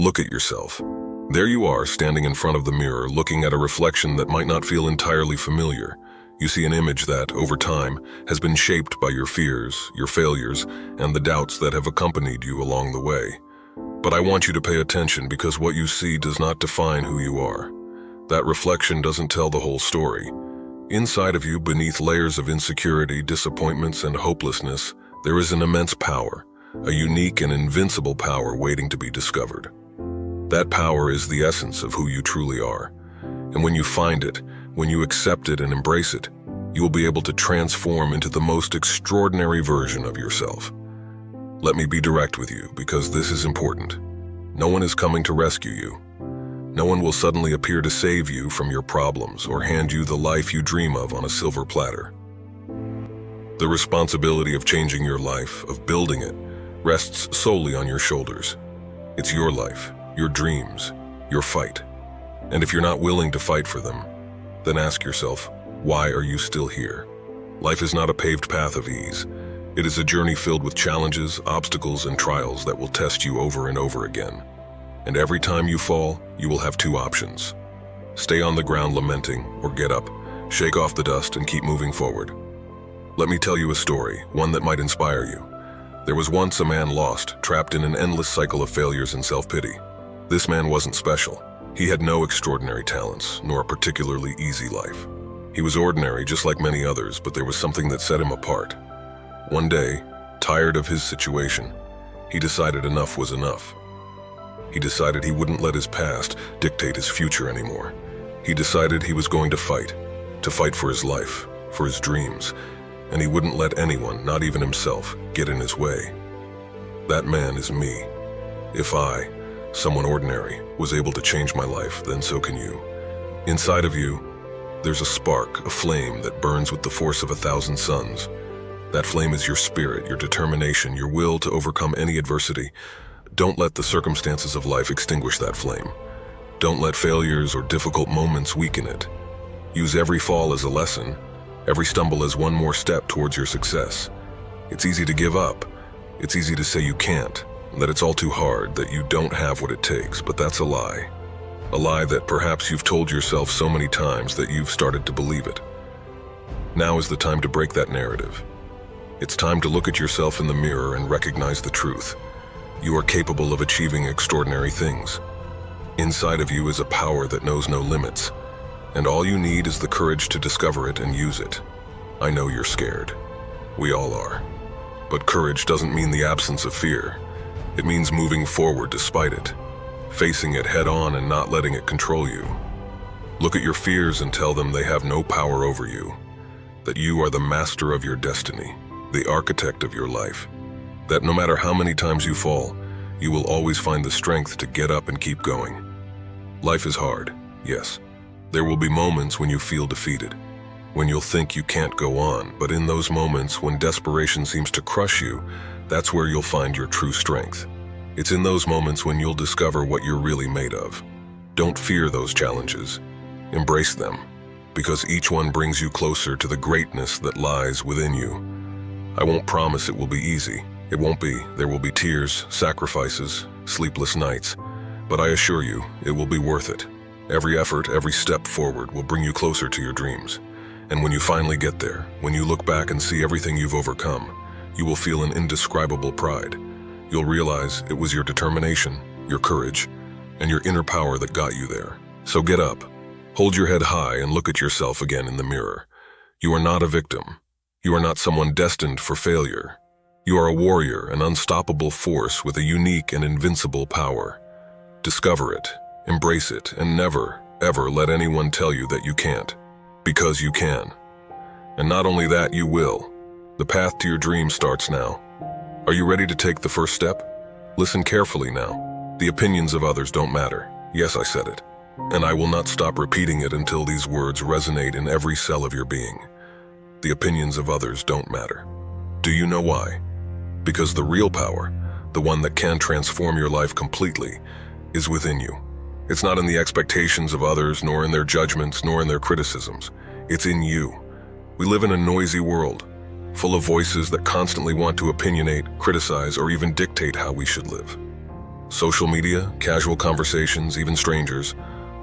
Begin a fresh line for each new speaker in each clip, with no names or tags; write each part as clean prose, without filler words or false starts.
Look at yourself. There you are, standing in front of the mirror, looking at a reflection that might not feel entirely familiar. You see an image that, over time, has been shaped by your fears, your failures, and the doubts that have accompanied you along the way. But I want you to pay attention, because what you see does not define who you are. That reflection doesn't tell the whole story. Inside of you, beneath layers of insecurity, disappointments, and hopelessness, there is an immense power, a unique and invincible power waiting to be discovered. That power is the essence of who you truly are. And when you find it, when you accept it and embrace it, you will be able to transform into the most extraordinary version of yourself. Let me be direct with you, because this is important. No one is coming to rescue you. No one will suddenly appear to save you from your problems or hand you the life you dream of on a silver platter. The responsibility of changing your life, of building it, rests solely on your shoulders. It's your life, your dreams, your fight. And if you're not willing to fight for them, then ask yourself, why are you still here? Life is not a paved path of ease. It is a journey filled with challenges, obstacles, and trials that will test you over and over again. And every time you fall, you will have two options. Stay on the ground lamenting, or get up, shake off the dust, and keep moving forward. Let me tell you a story, one that might inspire you. There was once a man lost, trapped in an endless cycle of failures and self-pity. This man wasn't special. He had no extraordinary talents, nor a particularly easy life. He was ordinary, just like many others, but there was something that set him apart. One day, tired of his situation, he decided enough was enough. He decided he wouldn't let his past dictate his future anymore. He decided he was going to fight for his life, for his dreams, and he wouldn't let anyone, not even himself, get in his way. That man is me. If I, someone ordinary, was able to change my life, then so can you. Inside of you, there's a spark, a flame that burns with the force of 1,000 suns. That flame is your spirit, your determination, your will to overcome any adversity. Don't let the circumstances of life extinguish that flame. Don't let failures or difficult moments weaken it. Use every fall as a lesson, every stumble as one more step towards your success. It's easy to give up. It's easy to say you can't, that it's all too hard, that you don't have what it takes, but that's a lie. A lie that perhaps you've told yourself so many times that you've started to believe it. Now is the time to break that narrative. It's time to look at yourself in the mirror and recognize the truth. You are capable of achieving extraordinary things. Inside of you is a power that knows no limits, and all you need is the courage to discover it and use it. I know you're scared. We all are. But courage doesn't mean the absence of fear. It means moving forward despite it, facing it head on and not letting it control you. Look at your fears and tell them they have no power over you, that you are the master of your destiny, the architect of your life, that no matter how many times you fall, you will always find the strength to get up and keep going. Life is hard, yes. There will be moments when you feel defeated, when you'll think you can't go on, but in those moments when desperation seems to crush you, that's where you'll find your true strength. It's in those moments when you'll discover what you're really made of. Don't fear those challenges. Embrace them, because each one brings you closer to the greatness that lies within you. I won't promise it will be easy. It won't be. There will be tears, sacrifices, sleepless nights. But I assure you, it will be worth it. Every effort, every step forward will bring you closer to your dreams. And when you finally get there, when you look back and see everything you've overcome, you will feel an indescribable pride. You'll realize it was your determination, your courage, and your inner power that got you there. So get up, hold your head high, and look at yourself again in the mirror. You are not a victim. You are not someone destined for failure. You are a warrior, an unstoppable force with a unique and invincible power. Discover it, embrace it, and never, ever let anyone tell you that you can't. Because you can. And not only that, you will. The path to your dream starts now. Are you ready to take the first step? Listen carefully now. The opinions of others don't matter. Yes, I said it. And I will not stop repeating it until these words resonate in every cell of your being. The opinions of others don't matter. Do you know why? Because the real power, the one that can transform your life completely, is within you. It's not in the expectations of others, nor in their judgments, nor in their criticisms. It's in you. We live in a noisy world, full of voices that constantly want to opinionate, criticize, or even dictate how we should live. Social media, casual conversations, even strangers,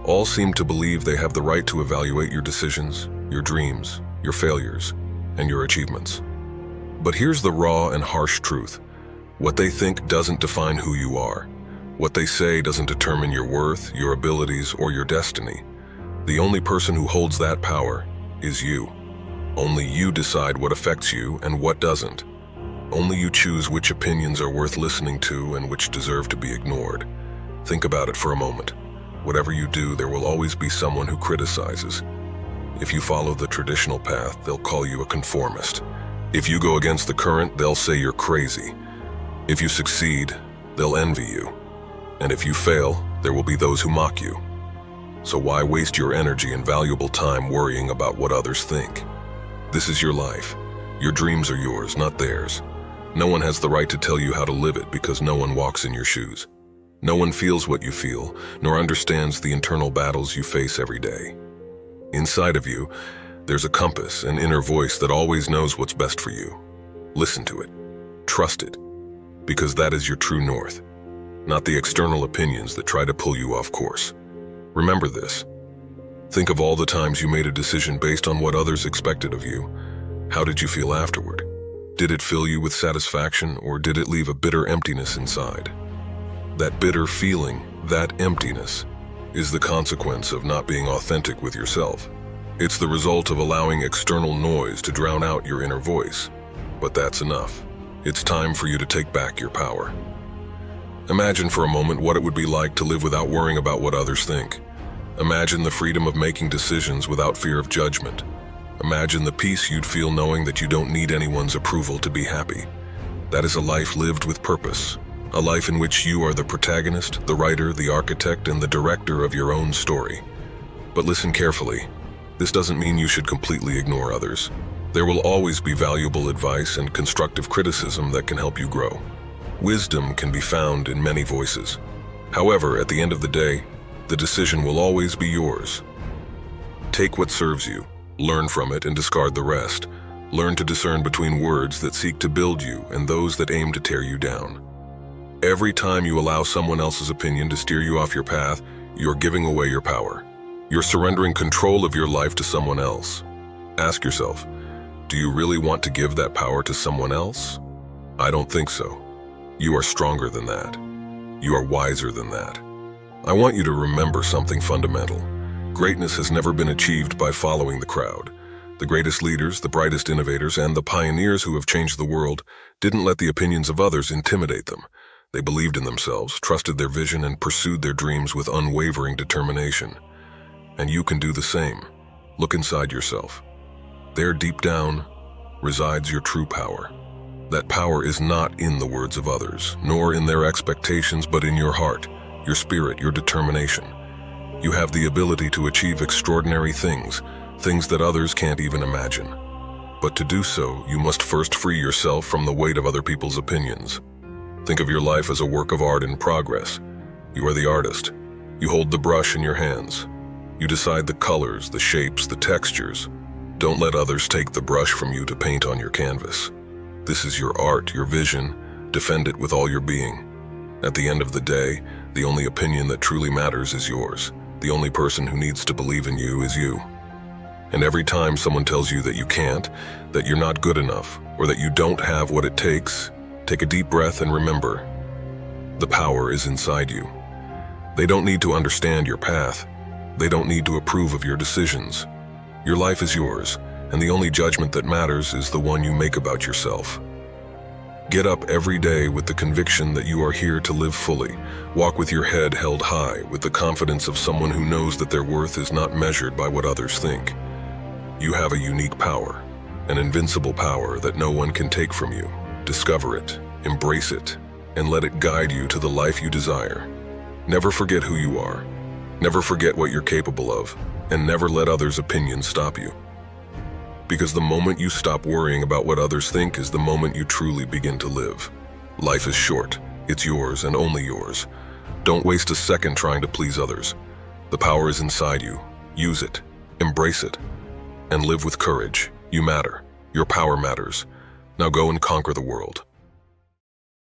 all seem to believe they have the right to evaluate your decisions, your dreams, your failures, and your achievements. But here's the raw and harsh truth. What they think doesn't define who you are. What they say doesn't determine your worth, your abilities, or your destiny. The only person who holds that power is you. Only you decide what affects you and what doesn't. Only you choose which opinions are worth listening to and which deserve to be ignored. Think about it for a moment. Whatever you do, there will always be someone who criticizes. If you follow the traditional path, they'll call you a conformist. If you go against the current, they'll say you're crazy. If you succeed, they'll envy you. And if you fail, there will be those who mock you. So why waste your energy and valuable time worrying about what others think? This is your life. Your dreams are yours, not theirs. No one has the right to tell you how to live it because no one walks in your shoes. No one feels what you feel, nor understands the internal battles you face every day. Inside of you, there's a compass, an inner voice that always knows what's best for you. Listen to it. Trust it. Because that is your true north, not the external opinions that try to pull you off course. Remember this. Think of all the times you made a decision based on what others expected of you. How did you feel afterward? Did it fill you with satisfaction, or did it leave a bitter emptiness inside? That bitter feeling, that emptiness, is the consequence of not being authentic with yourself. It's the result of allowing external noise to drown out your inner voice. But that's enough. It's time for you to take back your power. Imagine for a moment what it would be like to live without worrying about what others think. Imagine the freedom of making decisions without fear of judgment. Imagine the peace you'd feel knowing that you don't need anyone's approval to be happy. That is a life lived with purpose. A life in which you are the protagonist, the writer, the architect, and the director of your own story. But listen carefully. This doesn't mean you should completely ignore others. There will always be valuable advice and constructive criticism that can help you grow. Wisdom can be found in many voices. However, at the end of the day, the decision will always be yours. Take what serves you, learn from it, and discard the rest. Learn to discern between words that seek to build you and those that aim to tear you down. Every time you allow someone else's opinion to steer you off your path, you're giving away your power. You're surrendering control of your life to someone else. Ask yourself, do you really want to give that power to someone else? I don't think so. You are stronger than that. You are wiser than that. I want you to remember something fundamental. Greatness has never been achieved by following the crowd. The greatest leaders, the brightest innovators, and the pioneers who have changed the world didn't let the opinions of others intimidate them. They believed in themselves, trusted their vision, and pursued their dreams with unwavering determination. And you can do the same. Look inside yourself. There, deep down, resides your true power. That power is not in the words of others, nor in their expectations, but in your heart, your spirit, your determination. You have the ability to achieve extraordinary things that others can't even imagine. But to do so, you must first free yourself from the weight of other people's opinions. Think of your life as a work of art in progress. You are the artist. You hold the brush in your hands. You decide the colors, the shapes, the textures. Don't let others take the brush from you to paint on your canvas. This is your art, your vision. Defend it with all your being. At the end of the day, the only opinion that truly matters is yours. The only person who needs to believe in you is you. And every time someone tells you that you can't, that you're not good enough, or that you don't have what it takes, take a deep breath and remember, the power is inside you. They don't need to understand your path. They don't need to approve of your decisions. Your life is yours, and the only judgment that matters is the one you make about yourself. Get up every day with the conviction that you are here to live fully. Walk with your head held high, with the confidence of someone who knows that their worth is not measured by what others think. You have a unique power, an invincible power that no one can take from you. Discover it, embrace it, and let it guide you to the life you desire. Never forget who you are. Never forget what you're capable of, and never let others' opinions stop you. Because the moment you stop worrying about what others think is the moment you truly begin to live. Life is short. It's yours and only yours. Don't waste a second trying to please others. The power is inside you. Use it, embrace it, and live with courage. You matter. Your power matters. Now go and conquer the world.